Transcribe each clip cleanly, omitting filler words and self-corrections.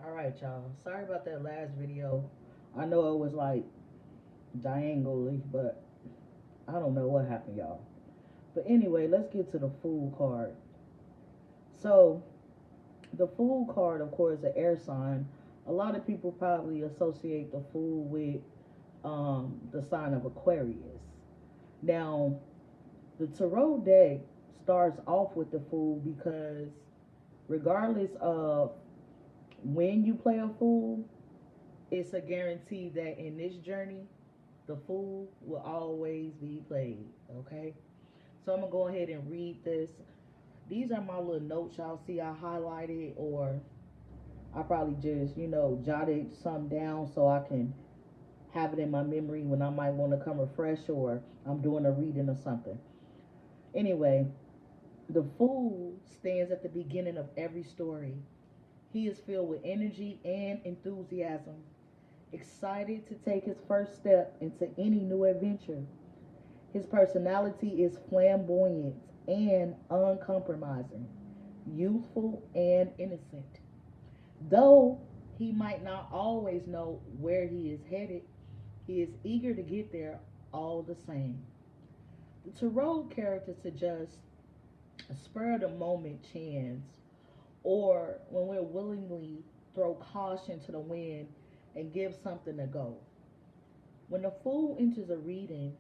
All right, y'all. Sorry about that last video. I know it was like diagonally, but I don't know what happened, y'all. But anyway, let's get to the Fool card. So, the Fool card, of course, the air sign. A lot of people probably associate the Fool with the sign of Aquarius. Now, the Tarot deck starts off with the Fool because regardless of when you play a Fool, it's a guarantee that in this journey, the Fool will always be played. Okay? So I'm gonna go ahead and read this. These are my little notes y'all see I highlighted, or I probably just, jotted some down so I can have it in my memory when I might want to come refresh or I'm doing a reading or something. Anyway, the Fool stands at the beginning of every story. He is filled with energy and enthusiasm, excited to take his first step into any new adventure. His personality is flamboyant and uncompromising, youthful and innocent. Though he might not always know where he is headed, he is eager to get there all the same. The Tarot character suggests a spur of the moment chance, or when we're willingly throw caution to the wind and give something a go. When the Fool enters a reading,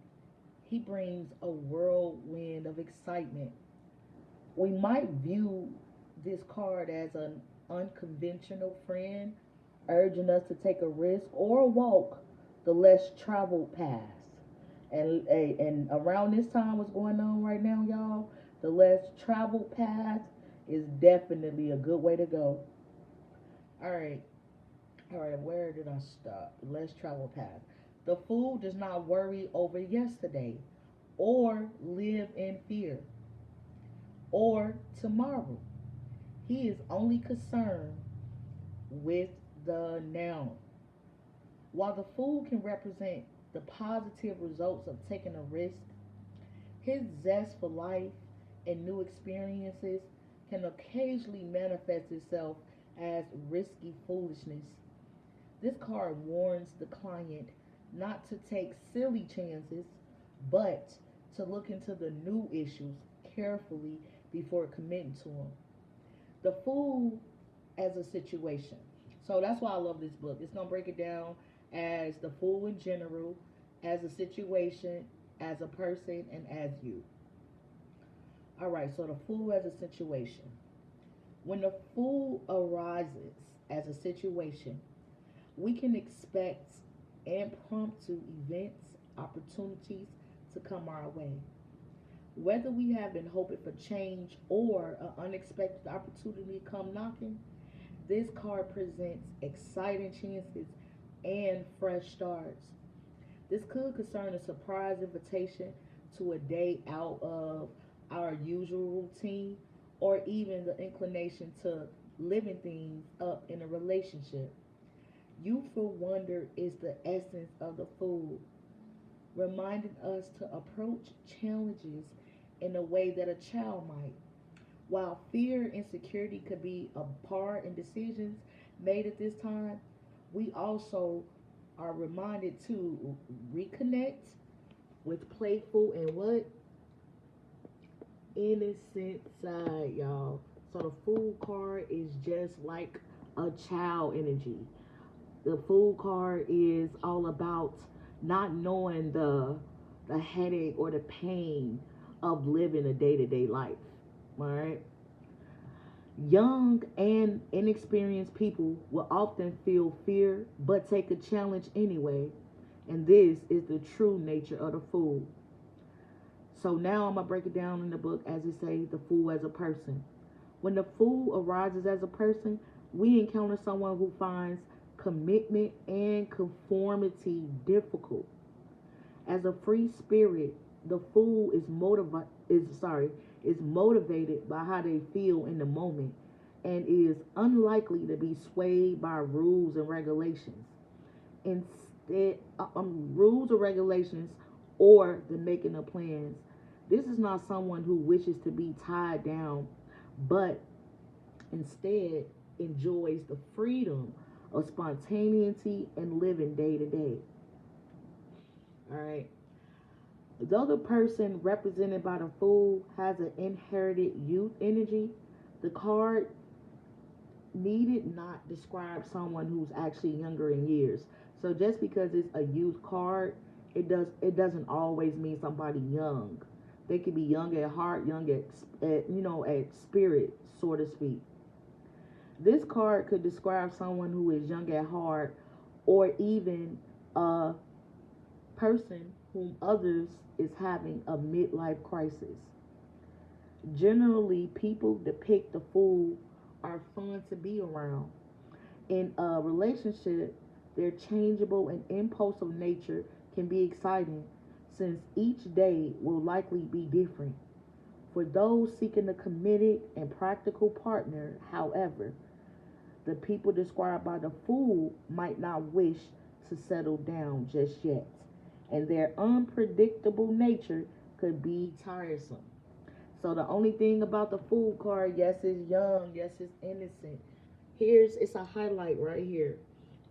he brings a whirlwind of excitement. We might view this card as an unconventional friend urging us to take a risk or walk the less traveled path. And around this time, what's going on right now, y'all? The less traveled path is definitely a good way to go. All right, all right. Where did I stop? Less traveled path. The Fool does not worry over yesterday, or live in fear, or tomorrow. He is only concerned with the now. While the Fool can represent the positive results of taking a risk, his zest for life and new experiences can occasionally manifest itself as risky foolishness. This card warns the client not to take silly chances, but to look into the new issues carefully before committing to them. The Fool as a situation. So that's why I love this book. It's going to break it down as the Fool in general, as a situation, as a person, and as you. All right, so the Fool as a situation. When the Fool arises as a situation, we can expect impromptu events, opportunities to come our way. Whether we have been hoping for change or an unexpected opportunity come knocking, this card presents exciting chances and fresh starts. This could concern a surprise invitation to a day out of our usual routine, or even the inclination to living things up in a relationship. Youthful wonder is the essence of the Fool, reminding us to approach challenges in a way that a child might. While fear and insecurity could be a part in decisions made at this time, we also are reminded to reconnect with playful and what? Innocent side, y'all. So the Fool card is just like a child energy. The Fool card is all about not knowing the headache or the pain of living a day-to-day life. All right. Young and inexperienced people will often feel fear but take a challenge anyway. And this is the true nature of the Fool. So now I'm going to break it down in the book as it says the Fool as a person. When the Fool arises as a person, we encounter someone who finds commitment and conformity difficult. As a free spirit, the Fool is motivated by how they feel in the moment and is unlikely to be swayed by rules and regulations. Instead, rules or regulations or the making of plans. This is not someone who wishes to be tied down, but instead enjoys the freedom of spontaneity and living day to day. All right. Though the person represented by the Fool has an inherited youth energy, the card needed not describe someone who's actually younger in years. So just because it's a youth card, it doesn't always mean somebody young. They could be young at heart, young at spirit, so to speak. This card could describe someone who is young at heart, or even a person whom others is having a midlife crisis. Generally, people depict the Fool are fun to be around. In a relationship, their changeable and impulsive nature can be exciting, since each day will likely be different. For those seeking a committed and practical partner, however, the people described by the Fool might not wish to settle down just yet, and their unpredictable nature could be tiresome. So the only thing about the Fool card, yes, it's young, yes, it's innocent. It's a highlight right here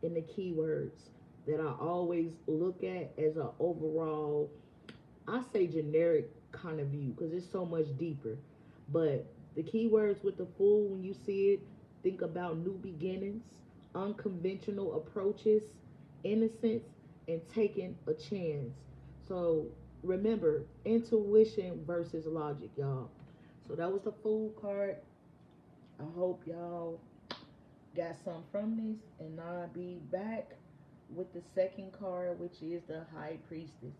in the keywords that I always look at as an overall, I say generic kind of view because it's so much deeper. But the keywords with the Fool, when you see it, think about new beginnings, unconventional approaches, innocence, and taking a chance. So remember, intuition versus logic, y'all. So that was the Fool card. I hope y'all got some from this, and I'll be back with the second card, which is the High Priestess.